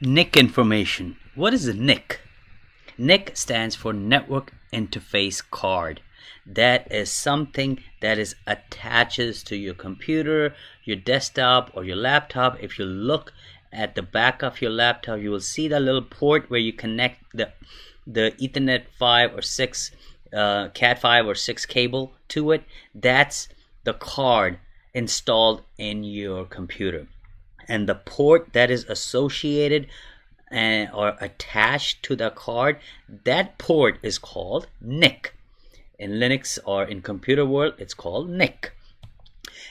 NIC information. What is a NIC? NIC stands for Network Interface Card. That is something that is attaches to your computer, your desktop, or your laptop. If you look at the back of your laptop, you will see that little port where you connect the Ethernet 5 or 6 Cat 5 or 6 cable to it. That's the card installed in your computer, and the port that is associated or attached to the card, that port is called NIC. In Linux or in computer world, it's called NIC.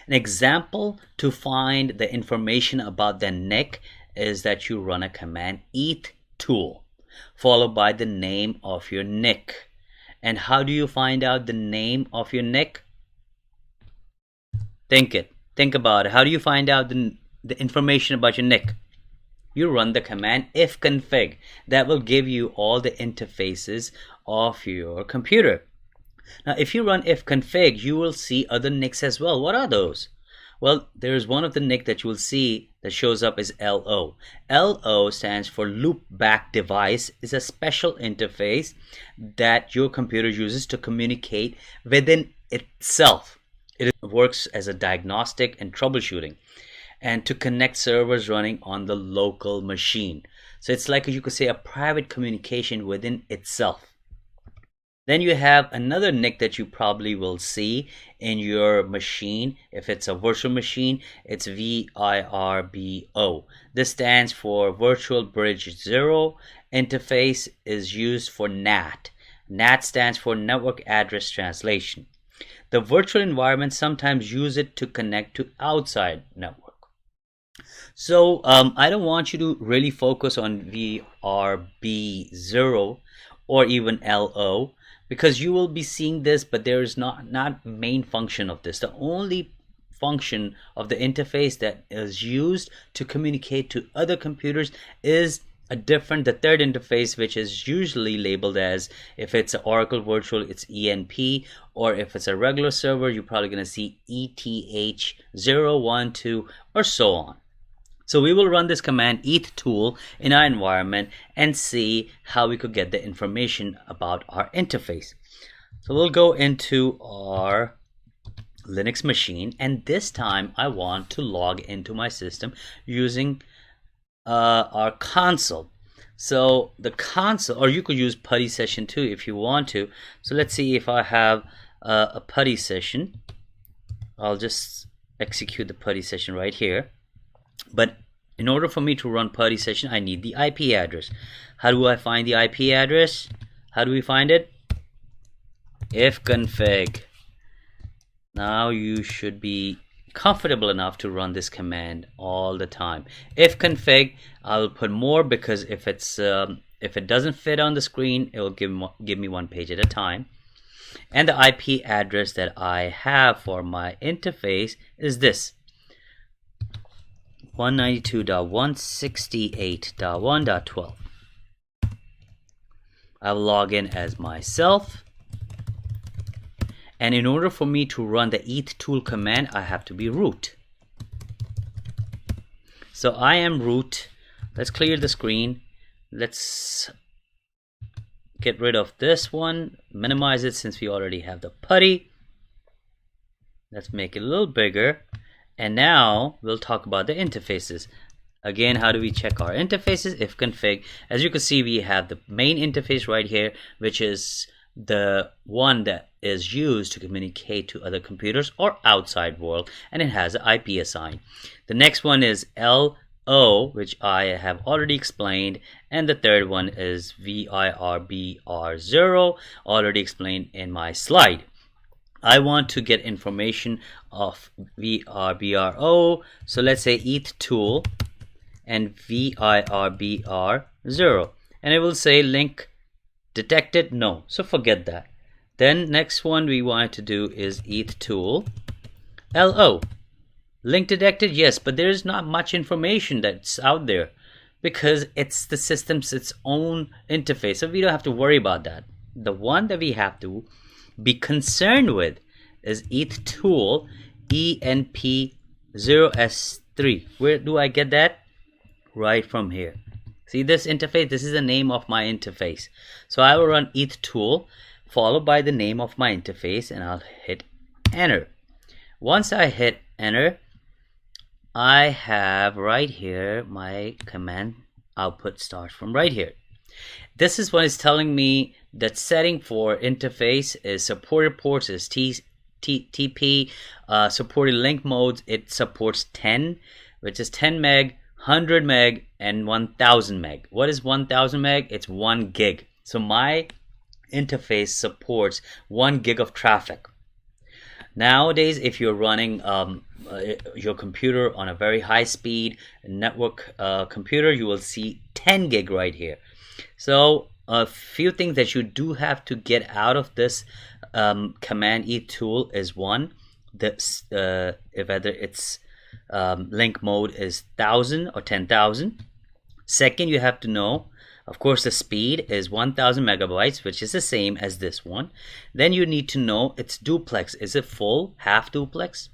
An example to find the information about the NIC is that you run a command ethtool followed by the name of your NIC. And how do you find out the name of your NIC? Think about it. How do you find out the information about your NIC? You run the command ifconfig. That will give you all the interfaces of your computer. Now, if you run ifconfig, you will see other NICs as well. What are those? Well, there is one of the NIC that you will see that shows up is LO. LO stands for loopback device. Is a special interface that your computer uses to communicate within itself. It works as a diagnostic and troubleshooting, and to connect servers running on the local machine. So it's like, you could say, a private communication within itself. Then you have another NIC that you probably will see in your machine. If it's a virtual machine, it's VIRBO. This stands for Virtual Bridge 0. Interface is used for NAT. NAT stands for Network Address Translation. The virtual environment sometimes use it to connect to outside network. So I don't want you to really focus on VRB0 or even LO, because you will be seeing this, but there is not main function of this. The only function of the interface that is used to communicate to other computers is the third interface, which is usually labeled as, if it's an Oracle Virtual, it's ENP, or if it's a regular server, you're probably going to see ETH0, 1, 2, or so on. So we will run this command ethtool in our environment and see how we could get the information about our interface. So we'll go into our Linux machine, and this time I want to log into my system using our console. So the console, or you could use PuTTY session too if you want to. So let's see if I have a PuTTY session. I'll just execute the PuTTY session right here. But in order for me to run PuTTY session, I need the IP address. How do I find the IP address? How do we find it? Ifconfig. Now you should be comfortable enough to run this command all the time. Ifconfig, I'll put more, because if it doesn't fit on the screen, it will give me one page at a time. And the IP address that I have for my interface is this: 192.168.1.12. I will log in as myself. And in order for me to run the ethtool command, I have to be root. So I am root. Let's clear the screen. Let's get rid of this one, minimize it since we already have the PuTTY. Let's make it a little bigger. And now we'll talk about the interfaces. Again, how do we check our interfaces? Ifconfig. As you can see, we have the main interface right here, which is the one that is used to communicate to other computers or outside world, and it has an IP assigned. The next one is LO, which I have already explained, and the third one is VIRBR0, already explained in my slide. I want to get information of VRBRO, so let's say ethtool and VIRBR0, and it will say link detected, no, so forget that. Then next one we want to do is ethtool LO. Link detected, yes, but there's not much information that's out there because it's the system's its own interface, so we don't have to worry about that. The one that we have to be concerned with is ethtool ENP0S3. Where do I get that? Right from here. See this interface? This is the name of my interface. So I will run ETH tool followed by the name of my interface, and I'll hit enter. Once I hit enter, I have right here my command output starts from right here. This is what is telling me that setting for interface is supported ports is TP, supported link modes. It supports 10, which is 10 meg, 100 meg, and 1000 meg. What is 1000 meg? It's 1 gig. So my interface supports 1 gig of traffic. Nowadays, if you're running your computer on a very high speed network computer, you will see 10 gig right here. So a few things that you do have to get out of this command ETH tool is one, this whether its link mode is 1000 or 10,000. Second, you have to know, of course, the speed is 1000 megabytes, which is the same as this one. Then you need to know its duplex. Is it full, half duplex?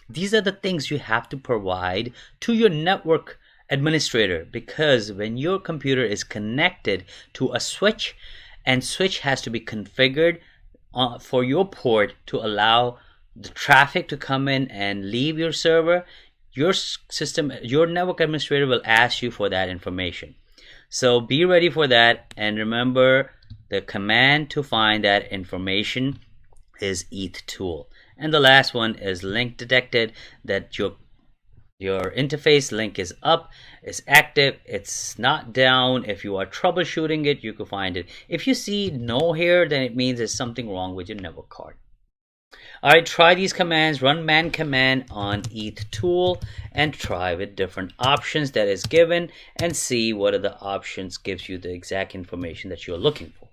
These are the things you have to provide to your network administrator, because when your computer is connected to a switch, and switch has to be configured for your port to allow the traffic to come in and leave your server, your system, your network administrator will ask you for that information. So be ready for that, and remember the command to find that information is ETH tool. And the last one is link detected, that your interface link is up, is active, it's not down. If you are troubleshooting it, you can find it. If you see no here, then it means there's something wrong with your network card. Alright, try these commands. Run man command on ETH tool and try with different options that is given, and see what are the options gives you the exact information that you're looking for.